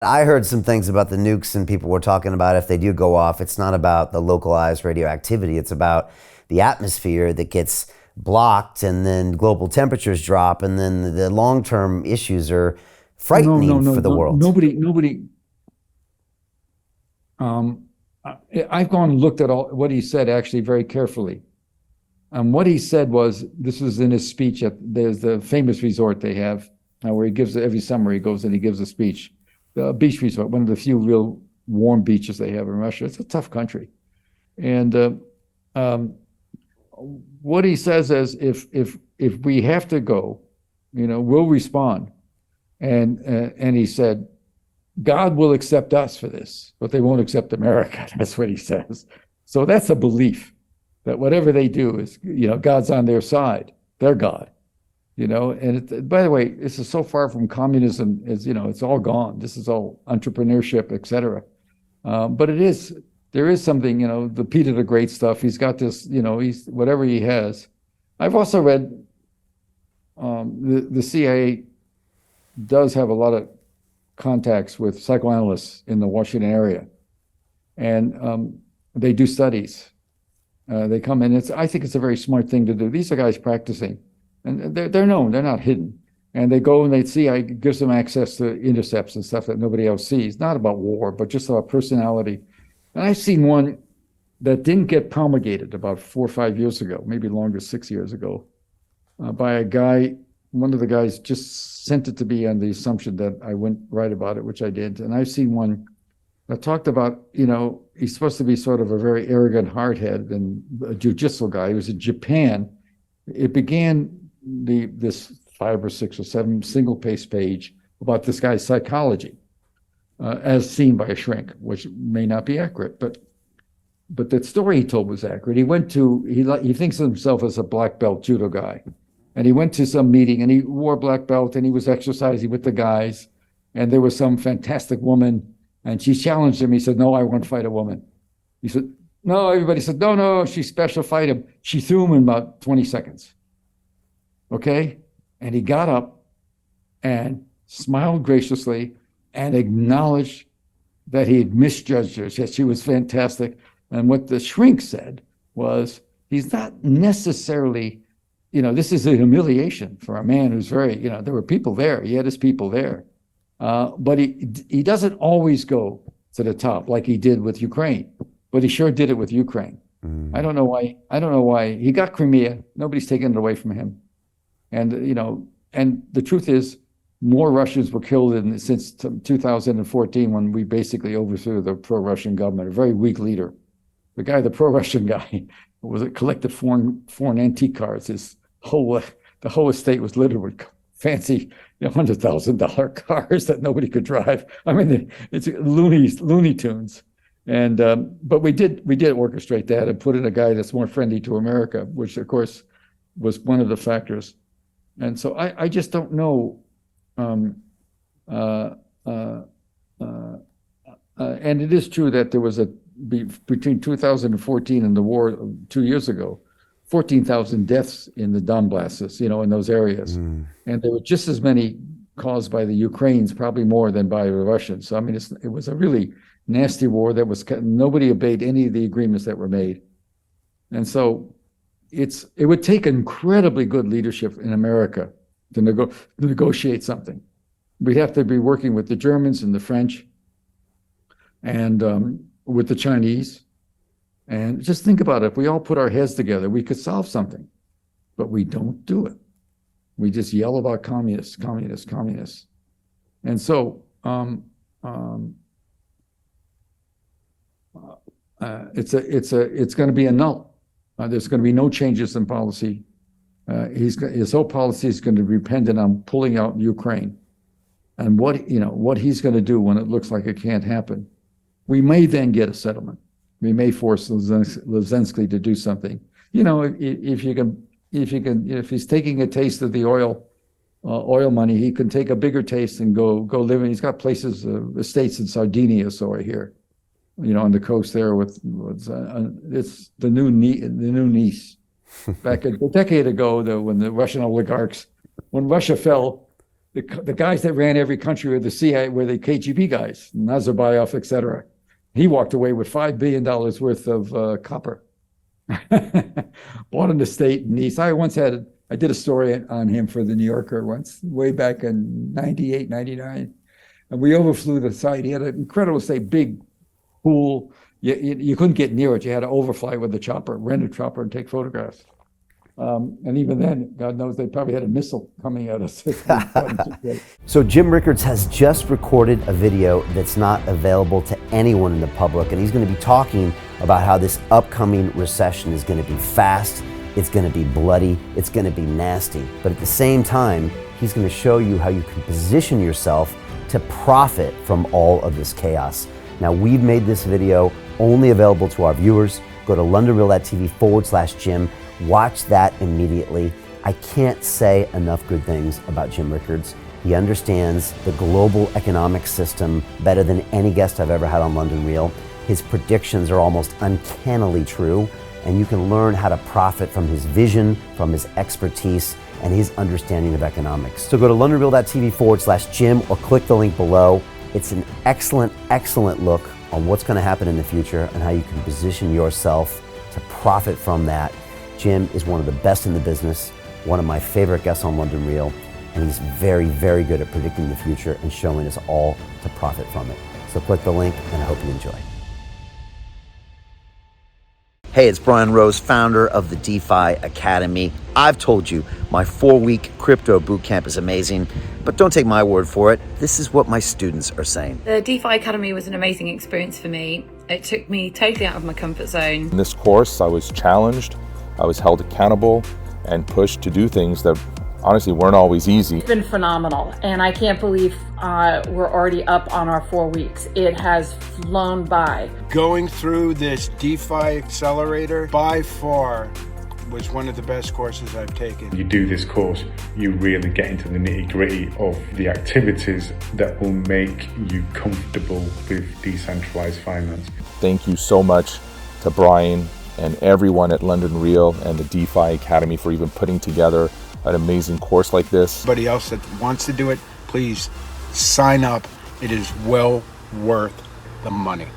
I heard some things about the nukes, and people were talking about if they do go off, it's not about the localized radioactivity, it's about the atmosphere that gets blocked, and then global temperatures drop, and then the long term issues are No, no, frightening no, for the no. world. Nobody. Um, I've gone and looked at all what he said actually very carefully. And what he said was, this was in his speech at there's the famous resort they have, where he gives every summer he goes and he gives a speech. The beach resort, one of the few real warm beaches they have in Russia. It's a tough country, and um, what he says is, if we have to go, we'll respond. And he said, God will accept us for this, but they won't accept America. That's what he says. So that's a belief that whatever they do is, God's on their side. They're God, And by the way, this is so far from communism. It's all gone. This is all entrepreneurship, et cetera. But there is something, the Peter the Great stuff. He's got this, he's whatever he has. I've also read the CIA does have a lot of contacts with psychoanalysts in the Washington area, and they do studies. They come in. I think it's a very smart thing to do. These are guys practicing, and they're known. They're not hidden. And they go and they see. I gives them access to intercepts and stuff that nobody else sees. Not about war, but just about personality. And I've seen one that didn't get promulgated about 4 or 5 years ago, maybe longer, 6 years ago, by a guy. One of the guys just sent it to me on the assumption that I wouldn't write about it, which I did. And I've seen one that talked about, he's supposed to be sort of a very arrogant hardhead and a judicial guy. He was in Japan. It began this 5 or 6 or 7 single page about this guy's psychology, as seen by a shrink, which may not be accurate, but the story he told was accurate. He thinks of himself as a black belt judo guy. And he went to some meeting and he wore black belt and he was exercising with the guys. And there was some fantastic woman and she challenged him. He said, no, I won't fight a woman. He said, no, everybody said, no, no, she's special, fight him. She threw him in about 20 seconds. Okay. And he got up and smiled graciously and acknowledged that he had misjudged her, that she was fantastic. And what the shrink said was, he's not necessarily, this is a humiliation for a man who's very, there were people there. He had his people there. But he doesn't always go to the top like he did with Ukraine, but he sure did it with Ukraine. Mm. I don't know why. I don't know why he got Crimea. Nobody's taken it away from him. And, and the truth is, more Russians were killed since 2014 when we basically overthrew the pro-Russian government, a very weak leader. The pro-Russian guy was collected foreign antique cars. The whole estate was littered with fancy $100,000 cars that nobody could drive. I mean, it's Looney Tunes. And but we did orchestrate that and put in a guy that's more friendly to America, which of course was one of the factors. And so I just don't know. And it is true that there was between 2014 and the war 2 years ago, 14,000 deaths in the Donbasses, in those areas. Mm. And there were just as many caused by the Ukrainians, probably more than by the Russians. So, I mean, it was a really nasty war nobody obeyed any of the agreements that were made. And so it would take incredibly good leadership in America to negotiate something. We'd have to be working with the Germans and the French and with the Chinese. And just think about it. If we all put our heads together, we could solve something, but we don't do it. We just yell about communists, communists, communists. And so it's going to be a null. There's going to be no changes in policy. His whole policy is going to be dependent on pulling out Ukraine, and what he's going to do when it looks like it can't happen. We may then get a settlement. We may force Zelensky to do something. If he's taking a taste of the oil money, he can take a bigger taste and go live in. He's got places, estates in Sardinia, so I hear, on the coast there with it's the new Nice. Back a decade ago, when the Russian oligarchs, when Russia fell, the guys that ran every country were the CIA, were the KGB guys, Nazarbayev, et cetera. He walked away with $5 billion worth of copper. Bought an estate in Nice. I did a story on him for the New Yorker once, way back in 98, 99. And we overflew the site. He had an incredible estate, big pool. You couldn't get near it. You had to overfly with the chopper, rent a chopper and take photographs. And even then, God knows, they probably had a missile coming at us. So Jim Rickards has just recorded a video that's not available to anyone in the public, and he's going to be talking about how this upcoming recession is going to be fast, it's going to be bloody, it's going to be nasty. But at the same time, he's going to show you how you can position yourself to profit from all of this chaos. Now, we've made this video only available to our viewers. Go to londonreal.tv/Jim. Watch that immediately. I can't say enough good things about Jim Rickards. He understands the global economic system better than any guest I've ever had on London Real. His predictions are almost uncannily true, and you can learn how to profit from his vision, from his expertise, and his understanding of economics. So go to londonreal.tv/Jim or click the link below. It's an excellent, excellent look on what's going to happen in the future and how you can position yourself to profit from that. Jim is one of the best in the business, one of my favorite guests on London Real, and he's very, very good at predicting the future and showing us all to profit from it. So click the link, and I hope you enjoy. Hey, it's Brian Rose, founder of the DeFi Academy. I've told you my 4-week crypto bootcamp is amazing, but don't take my word for it. This is what my students are saying. The DeFi Academy was an amazing experience for me. It took me totally out of my comfort zone. In this course, I was challenged, I was held accountable, and pushed to do things that honestly weren't always easy. It's been phenomenal, and I can't believe we're already up on our 4 weeks. It has flown by. Going through this DeFi accelerator by far was one of the best courses I've taken. You do this course, you really get into the nitty-gritty of the activities that will make you comfortable with decentralized finance. Thank you so much to Brian and everyone at London Real and the DeFi Academy for even putting together an amazing course like this. Anybody else that wants to do it, please sign up. It is well worth the money.